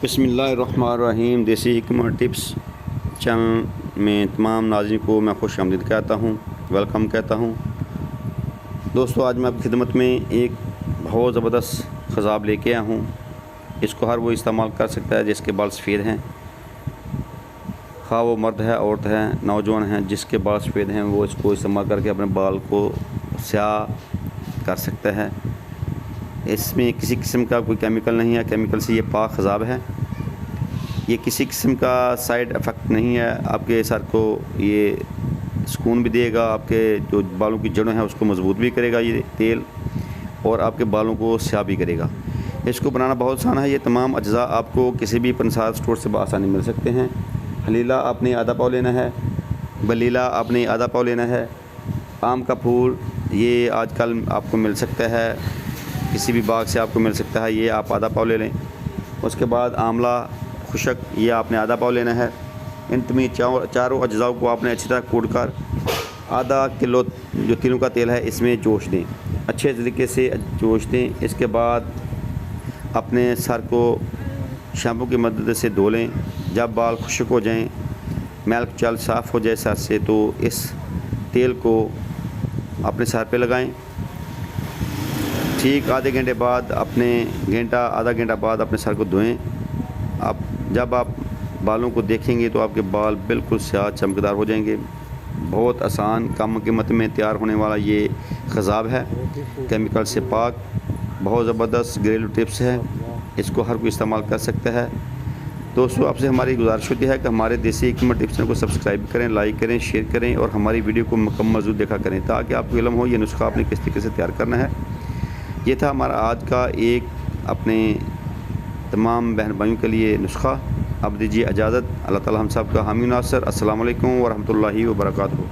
बिस्मिल्लाहिर्रहमानिर्रहीम। देसी हिकमत टिप्स चैनल में तमाम नाज़रीन को मैं खुश आमदीद कहता हूँ, वेलकम कहता हूँ। दोस्तों, आज मैं आपकी खिदमत में एक बहुत ज़बरदस्त ख़ज़ाब लेके आया हूँ। इसको हर वो इस्तेमाल कर सकता है जिसके बाल सफ़ेद हैं, खा वो मर्द है, औरत है, नौजवान हैं, जिसके बाल सफ़ेद हैं वो इसको इस्तेमाल करके अपने बाल को स्याह कर सकता है। इसमें किसी किस्म का कोई केमिकल नहीं है, केमिकल से ये पाक ख़ज़ाब है। ये किसी किस्म का साइड इफ़ेक्ट नहीं है। आपके सर को ये सुकून भी देगा, आपके जो बालों की जड़ें हैं उसको मज़बूत भी करेगा ये तेल, और आपके बालों को स्याह भी करेगा। इसको बनाना बहुत आसान है। ये तमाम अज्जा आपको किसी भी पंसार स्टोर से बआसानी मिल सकते हैं। हलीला आपने आधा पाव लेना है, बलीला आपने आधा पाव लेना है, आम का फूल ये आजकल आपको मिल सकता है, किसी भी बाग से आपको मिल सकता है, ये आप आधा पाव ले लें। उसके बाद आंवला खुशक ये आपने आधा पाव लेना है। इन चारों अज्जाओं को आपने अच्छी तरह कूट कर आधा किलो जो तिलों का तेल है इसमें जोश दें, अच्छे तरीके से जोश दें। इसके बाद अपने सर को शैम्पू की मदद से धो लें। जब बाल खुशक हो जाएं, मैल चल साफ़ हो जाए सर से, तो इस तेल को अपने सर पे लगाएं। ठीक आधे घंटे बाद आधा घंटा बाद अपने सर को धोएं। जब आप बालों को देखेंगे तो आपके बाल बिल्कुल स्याह चमकदार हो जाएंगे। बहुत आसान, कम कीमत में तैयार होने वाला ये ख़ज़ाब है, केमिकल से पाक, बहुत ज़बरदस्त घरेलू टिप्स है। इसको हर कोई इस्तेमाल कर सकता है। दोस्तों, आपसे हमारी गुजारिश होती है कि हमारे देसी हिकमत टिप्स चैनल को सब्सक्राइब करें, लाइक करें, शेयर करें और हमारी वीडियो को मुकम्मल ज़रूर देखा करें, ताकि आपको इल्म हो ये नुस्खा आपने किस तरीके से तैयार करना है। ये था हमारा आज का एक अपने तमाम बहन भाइयों के लिए नुस्खा। अब दीजिए इजाज़त। अल्लाह ताला हम सब का हामी नासर। अस्सलाम वालेकुम व रहमतुल्लाहि व बरकातहू।